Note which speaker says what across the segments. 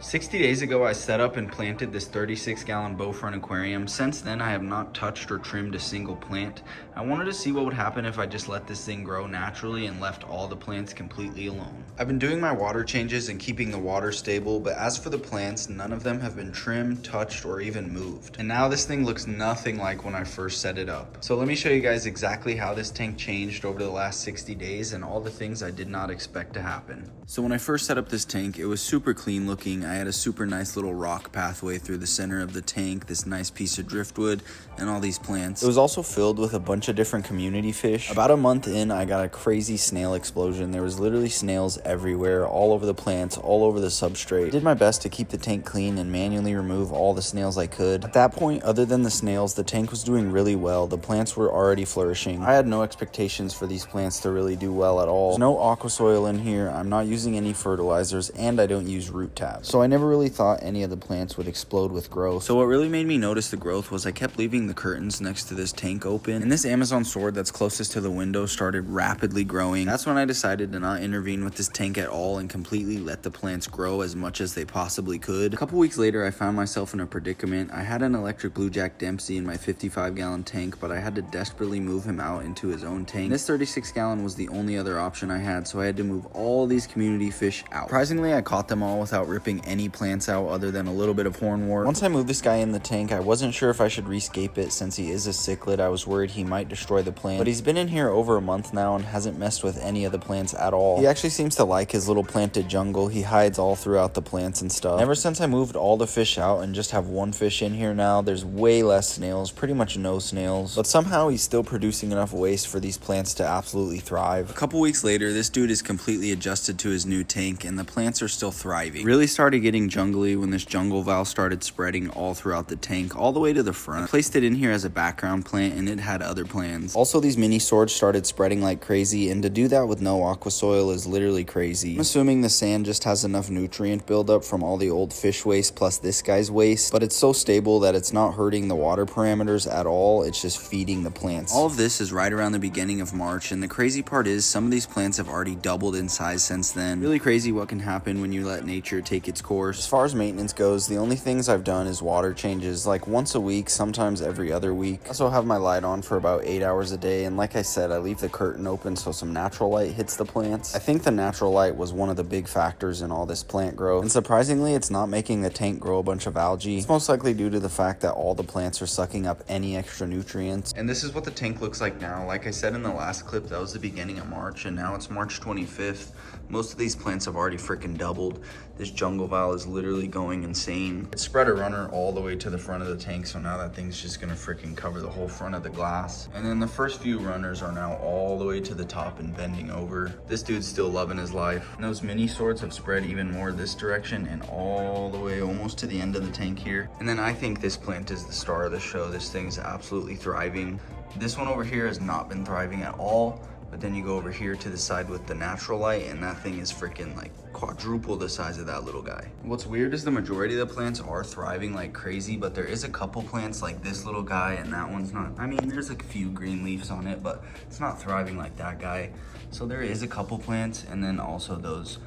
Speaker 1: 60 days ago, I set up and planted this 36-gallon bow front aquarium. Since then, I have not touched or trimmed a single plant. I wanted to see what would happen if I just let this thing grow naturally and left all the plants completely alone. I've been doing my water changes and keeping the water stable, but as for the plants, none of them have been trimmed, touched, or even moved. And now this thing looks nothing like when I first set it up. So let me show you guys exactly how this tank changed over the last 60 days and all the things I did not expect to happen. So when I first set up this tank, it was super clean looking. I had a super nice little rock pathway through the center of the tank, this nice piece of driftwood, and all these plants. It was also filled with a bunch of different community fish. About a month in, I got a crazy snail explosion. There was literally snails everywhere, all over the plants, all over the substrate. I did my best to keep the tank clean and manually remove all the snails I could. At that point, other than the snails, the tank was doing really well. The plants were already flourishing. I had no expectations for these plants to really do well at all. There's no aqua soil in here. I'm not using any fertilizers, and I don't use root tabs. So I never really thought any of the plants would explode with growth. So what really made me notice the growth was I kept leaving the curtains next to this tank open, and this Amazon sword that's closest to the window started rapidly growing. That's when I decided to not intervene with this tank at all and completely let the plants grow as much as they possibly could. A couple weeks later, I found myself in a predicament. I had an electric blue jack Dempsey in my 55-gallon tank, but I had to desperately move him out into his own tank. This 36-gallon was the only other option I had, so I had to move all these community fish out. Surprisingly, I caught them all without ripping any plants out other than a little bit of hornwort. Once I moved this guy in the tank, I wasn't sure if I should rescape it since he is a cichlid. I was worried he might destroy the plant, but he's been in here over a month now and hasn't messed with any of the plants at all. He actually seems to like his little planted jungle. He hides all throughout the plants and stuff. Ever since I moved all the fish out and just have one fish in here now, there's way less snails, pretty much no snails, but somehow he's still producing enough waste for these plants to absolutely thrive. A couple weeks later, this dude is completely adjusted to his new tank and the plants are still thriving. Really started getting jungly when this jungle valve started spreading all throughout the tank, all the way to the front. I placed it in here as a background plant and it had other plans. Also, these mini swords started spreading like crazy, and to do that with no aqua soil is literally crazy. I'm assuming the sand just has enough nutrient buildup from all the old fish waste plus this guy's waste, but it's so stable that it's not hurting the water parameters at all. It's just feeding the plants. All of this is right around the beginning of March, and the crazy part is some of these plants have already doubled in size since then. Really crazy what can happen when you let nature take its course. As far as maintenance goes, the only things I've done is water changes, like once a week, sometimes every other week. I also have my light on for about 8 hours a day, and like I said, I leave the curtain open so some natural light hits the plants. I think the natural light was one of the big factors in all this plant growth, and surprisingly, it's not making the tank grow a bunch of algae. It's most likely due to the fact that all the plants are sucking up any extra nutrients. And this is what the tank looks like now. Like I said in the last clip, that was the beginning of March, and now it's March 25th. Most of these plants have already freaking doubled. This jungle val is literally going insane. It spread a runner all the way to the front of the tank, so now that thing's just gonna freaking cover the whole front of the glass. And then the first few runners are now all the way to the top and bending over. This dude's still loving his life. And those mini swords have spread even more this direction and all the way almost to the end of the tank here. And then I think this plant is the star of the show. This thing's absolutely thriving. This one over here has not been thriving at all. But then you go over here to the side with the natural light and that thing is freaking like quadruple the size of that little guy. What's weird is the majority of the plants are thriving like crazy, but there is a couple plants like this little guy and that one's not. I mean, there's like a few green leaves on it, but it's not thriving like that guy. So there is a couple plants, and then also those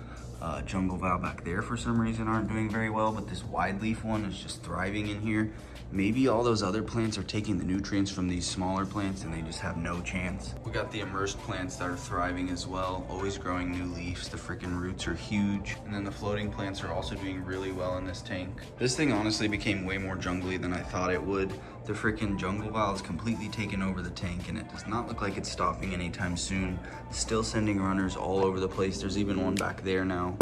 Speaker 1: jungle val back there for some reason aren't doing very well, but this wide leaf one is just thriving in here. Maybe all those other plants are taking the nutrients from these smaller plants and they just have no chance. We got the immersed plants that are thriving as well, always growing new leaves. The freaking roots are huge. And then the floating plants are also doing really well in this tank. This thing honestly became way more jungly than I thought it would. The freaking jungle val is completely taken over the tank and it does not look like it's stopping anytime soon. Still sending runners all over the place. There's even one back there now.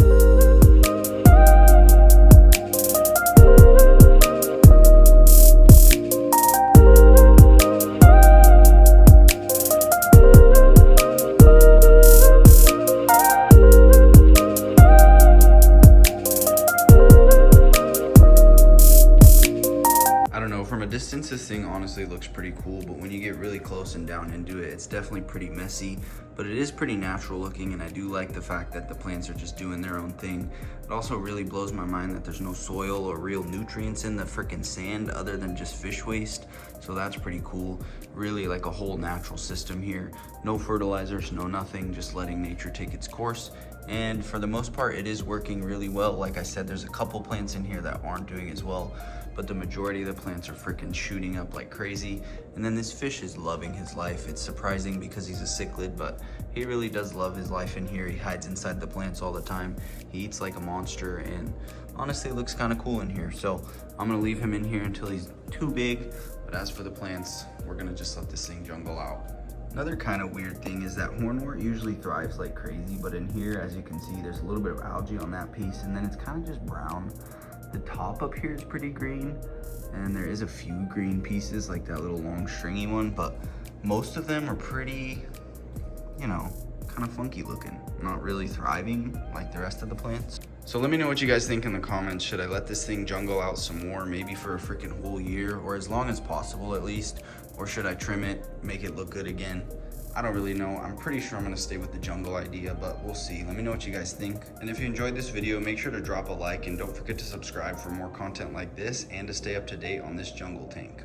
Speaker 1: From a distance, this thing honestly looks pretty cool, but when you get really close and down into it, it's definitely pretty messy, but it is pretty natural looking, and I do like the fact that the plants are just doing their own thing. It also really blows my mind that there's no soil or real nutrients in the freaking sand other than just fish waste, so that's pretty cool. Really like a whole natural system here. No fertilizers, no nothing, just letting nature take its course. And for the most part, it is working really well. Like I said, there's a couple plants in here that aren't doing as well, but the majority of the plants are freaking shooting up like crazy. And then this fish is loving his life. It's surprising because he's a cichlid, but he really does love his life in here. He hides inside the plants all the time. He eats like a monster, and honestly, it looks kind of cool in here. So I'm gonna leave him in here until he's too big. But as for the plants, we're gonna just let this thing jungle out. Another kind of weird thing is that hornwort usually thrives like crazy, but in here, as you can see, there's a little bit of algae on that piece, and then it's kind of just brown. The top up here is pretty green, and there is a few green pieces, like that little long stringy one, but most of them are pretty, you know, kind of funky looking, not really thriving like the rest of the plants. So let me know what you guys think in the comments. Should I let this thing jungle out some more, maybe for a freaking whole year, or as long as possible at least? Or should I trim it, make it look good again? I don't really know. I'm pretty sure I'm gonna stay with the jungle idea, but we'll see. Let me know what you guys think. And if you enjoyed this video, make sure to drop a like, and don't forget to subscribe for more content like this and to stay up to date on this jungle tank.